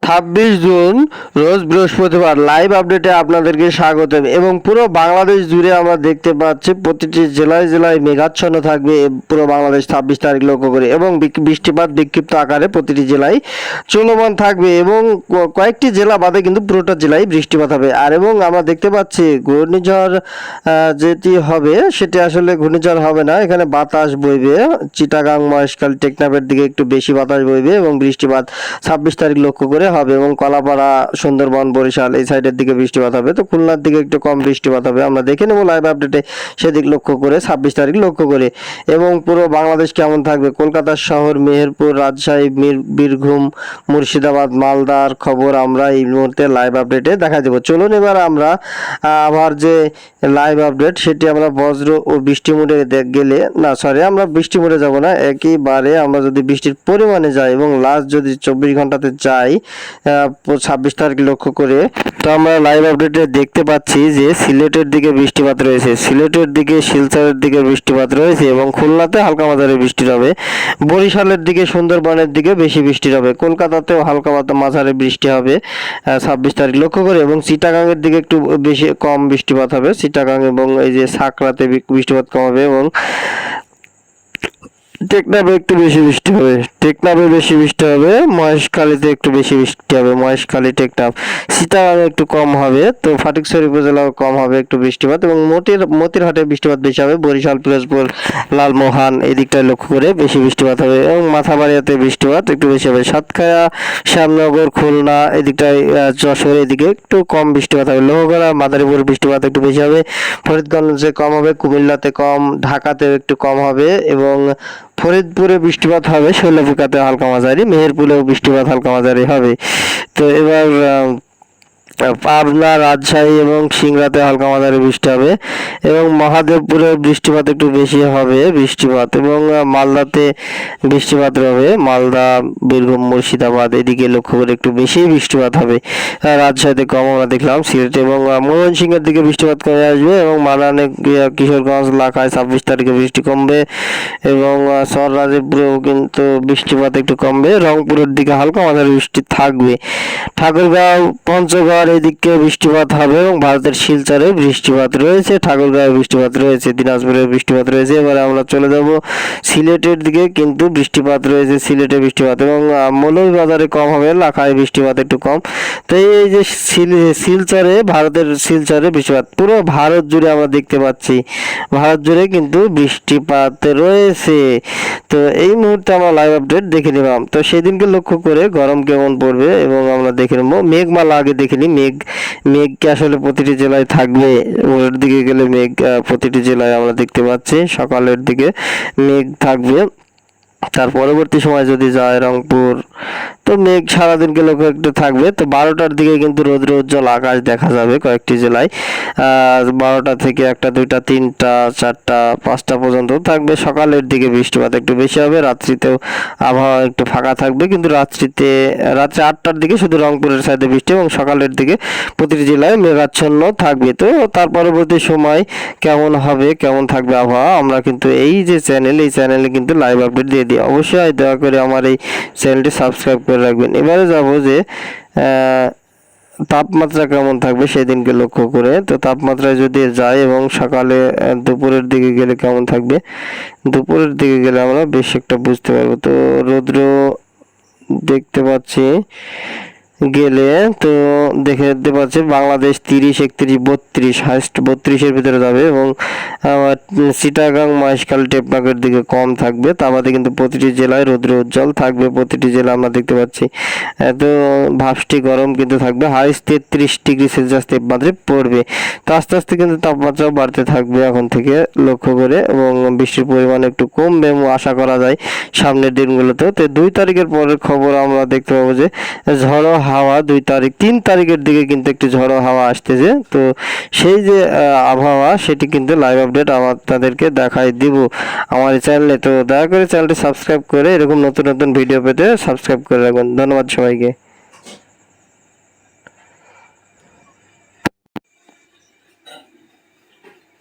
26 June রোজ বৃহস্পতিবার live আপডেটে আপনাদেরকে স্বাগতম। এবং পুরো বাংলাদেশ জুড়ে আমরা দেখতে পাচ্ছি প্রতিটি জেলায় জেলায় মেঘাচ্ছন্ন থাকবে পুরো বাংলাদেশ 26 তারিখ লক্ষ্য করে, এবং বৃষ্টিপাত বিক্ষিপ্ত আকারে প্রতিটি জেলায় চলমান থাকবে এবং কয়েকটি জেলা বাদে কিন্তু পুরোটা জেলায় বৃষ্টিপাত হবে। আর এবং আমরা দেখতে পাচ্ছি ঘূর্ণিঝড় যেটি হবে সেটি আসলে ঘূর্ণিঝড় হবে না, এখানে বাতাস বইবে। চিটাগাং, মহেশখালী, টেকনাফের দিকে একটু বেশি বাতাস বইবে এবং বৃষ্টিপাত 26 তারিখ লক্ষ্য করে হবে। এবং কলাপাড়া, সুন্দরবন, বরিশাল এই সাইডের দিকে বৃষ্টিপাত হবে। তো খুলনার দিকে একটু কম বৃষ্টিপাত হবে, আমরা দেখে নেব লাইভ আপডেটে সেদিক লক্ষ্য করে 26 তারিখ লক্ষ্য করে। এবং পুরো বাংলাদেশ কেমন থাকবে, কলকাতা শহর, মেহেরপুর, রাজশাহী, বীরভূম, মুর্শিদাবাদ, মালদার খবর আমরা এই মুহূর্তে লাইভ আপডেটে দেখা দেবো। চলুন এবার আমরা আবার যে লাইভ আপডেট সেটি আমরা বজ্র ও বৃষ্টি মোডে আমরা বৃষ্টি মোডে যাব না, একেবারে আমরা যদি বৃষ্টির পরিমাণে যাই এবং লাস্ট যদি 24 ঘন্টাতে যাই 26 তারিখ লক্ষ্য করে, তো আমরা লাইভ আপডেটে দেখতে পাচ্ছি যে সিলেটের দিকে বৃষ্টিপাত রয়েছে, সিলেটের দিকে, শিলচরের দিকে বৃষ্টিপাত রয়েছে এবং খুলনাতে হালকা মাঝারি বৃষ্টি হবে। বরিশালের দিকে, সুন্দরবনের দিকে বেশি বৃষ্টি হবে। কলকাতাতেও হালকা মাঝারি বৃষ্টি হবে 26 তারিখ লক্ষ্য করে। এবং চিটাগাংয়ের দিকে একটু বেশি কম বৃষ্টিপাত হবে, চিটাগাং এবং এই যে সাকরাতে বৃষ্টিপাত কম হবে। এবং টেকনাফে একটু বেশি বৃষ্টি হবে, টেকনাফে বেশি বৃষ্টি হবে। মহেশখালীতে একটু বেশি বৃষ্টি হবে, মহেশখালী, টেকনাফ। চিটাগাংয়ে একটু কম হবে, তো ফটিকছড়ি উপজেলাও কম হবে একটু বৃষ্টিপাত। এবং মতিরহাটে বৃষ্টিপাত বেশি হবে, বরিশাল, পিরোজপুর, লালমোহন এই দিকটায় লক্ষ্য করে বেশি বৃষ্টিপাত হবে। এবং মাথাবাড়িয়াতে বৃষ্টিপাত একটু বেশি হবে। সাতক্ষীরা, শ্যামনগর, খুলনা এই দিকটায়, যশোর এদিকে একটু কম বৃষ্টিপাত হবে। লোহগড়া, মাদারীপুর বৃষ্টিপাত একটু বেশি হবে। ফরিদগঞ্জে কম হবে, কুমিল্লাতে কম, ঢাকাতেও একটু কম হবে। এবং ফরিদপুরে বৃষ্টিপাত হবে, শৈলকুপাতে হালকা মাঝারি, মেহেরপুরেও বৃষ্টিপাত হালকা মাঝারি হবে। তো এবার পাবনা, রাজশাহী এবং সিংড়াতে হালকা মাঝারি বৃষ্টি হবে। এবং মহাদেবপুরে বৃষ্টিপাত একটু বেশি হবে বৃষ্টিপাত। এবং মালদাতে বৃষ্টিপাত হবে, মালদা, বীরভূম, মুর্শিদাবাদ এদিকে লক্ষ্য করে একটু বেশি বৃষ্টিপাত হবে। রাজশাহীতে কম আমরা দেখলাম, সিলেট এবং ময়মনসিংহের দিকে বৃষ্টিপাত কমে আসবে। এবং মালানে, কিশোরগঞ্জ, লাখায় 26 তারিখে বৃষ্টি কমবে। এবং সররাজপুরেও কিন্তু বৃষ্টিপাত একটু কমবে। রংপুরের দিকে হালকা মাঝারি বৃষ্টি থাকবে। ঠাকুরগাঁও, পঞ্চগড় এদিকে বৃষ্টিপাত হবে এবং ভারতের শিলচরে বৃষ্টিপাত রয়েছে, ঠাকুরগাঁও বৃষ্টিপাত রয়েছে, দিনাজপুরে বৃষ্টিপাত রয়েছে। এবারে আমরা চলে যাব সিলেটের দিকে, কিন্তু বৃষ্টিপাত রয়েছে সিলেটে বৃষ্টিপাত। এবং মৌলভীবাজারে কম হবে, লাখায় বৃষ্টিপাত একটু কম। তো এই যে শিলচরে, ভারতের শিলচরে বৃষ্টিপাত, পুরো ভারত জুড়ে আমরা দেখতে পাচ্ছি, ভারত জুড়ে কিন্তু বৃষ্টিপাত রয়েছে। তো এই মুহূর্তে আমরা লাইভ আপডেট দেখে নিলাম। তো সেদিনকে লক্ষ্য করে গরম কেমন পড়বে এবং আমরা দেখে নেবো। মেঘমালা আগে দেখে নিই, মেঘ কি আসলে প্রতিটি জেলায় থাকবে? ওর দিকে গেলে মেঘ প্রতিটি জেলায় আমরা দেখতে পাচ্ছি, সকালের দিকে মেঘ থাকবে। তার পরবর্তী সময় যদি যায় রংপুর, তো মেঘ সারাদিনকে লক্ষ্য একটু থাকবে। তো 12টার দিকে কিন্তু রৌদ্র উজ্জ্বল আকাশ দেখা যাবে কয়েকটি জেলায়। 12টা থেকে 1টা, 2টা, 3টা, 4টা, 5টা পর্যন্ত থাকবে। সকালের দিকে বৃষ্টিপাত একটু বেশি হবে, রাত্রিতেও আবহাওয়া একটু ফাঁকা থাকবে, কিন্তু রাত্রি 8টার দিকে শুধু রংপুরের সাইডে বৃষ্টি এবং সকালের দিকে প্রতিটি জেলায় মেঘাচ্ছন্ন থাকবে। তো তার পরবর্তী সময় কেমন হবে, কেমন থাকবে আবহাওয়া, আমরা কিন্তু এই যে চ্যানেল, এই চ্যানেলে কিন্তু লাইভ আপডেট দিয়ে দিই। অবশ্যই দয়া করে আমার এই চ্যানেলটি সাবস্ক্রাইব করে রাখবেন। এবারে যাব যে তাপমাত্রা কেমন থাকবে সেদিনকে লক্ষ্য করে। তো তাপমাত্রায় যদি যায় এবং সকালে, দুপুরের দিকে গেলে কেমন থাকবে, দুপুরের দিকে গেলে আমরা বেশ একটা বুঝতে পারবো। তো রৌদ্র দেখতে পাচ্ছি গেলে, তো দেখতে পাচ্ছি বাংলাদেশ 30, 31, 32, হাইস্ট 32-এর ভিতরে যাবে। এবং চিটাগাং, মহেশখালী, টেকনাফের দিকে কম থাকবে। তা বাদে কিন্তু প্রতিটি জেলায় রৌদ্র উজ্জ্বল থাকবে, প্রতিটি জেলা আমরা দেখতে পাচ্ছি। এত ভাবটি গরম কিন্তু থাকবে, হাইস্ট 33 ডিগ্রি সেলসিয়াস তাপমাত্রা পড়বে। তো আস্তে আস্তে কিন্তু তাপমাত্রাও বাড়তে থাকবে এখন থেকে লক্ষ্য করে। এবং বৃষ্টির পরিমাণ একটু কমবে এবং আশা করা যায় সামনের দিনগুলোতে। তো 2 তারিখের পরের খবর আমরা দেখতে পাবো যে ঝড়ো হাওয়া 2 তারিখ, 3 তারিখের দিকে কিন্তু একটু ঝড়ো হাওয়া আসতেছে। তো সেই যে আবহাওয়া সেটি কিন্তু লাইভ আপডেট আপনাদেরকে দেখাই দিব আমার চ্যানেলে। তো দয়া করে চ্যানেলটি সাবস্ক্রাইব করে এরকম নতুন নতুন ভিডিও পেতে সাবস্ক্রাইব করে রাখবেন। ধন্যবাদ সবাইকে।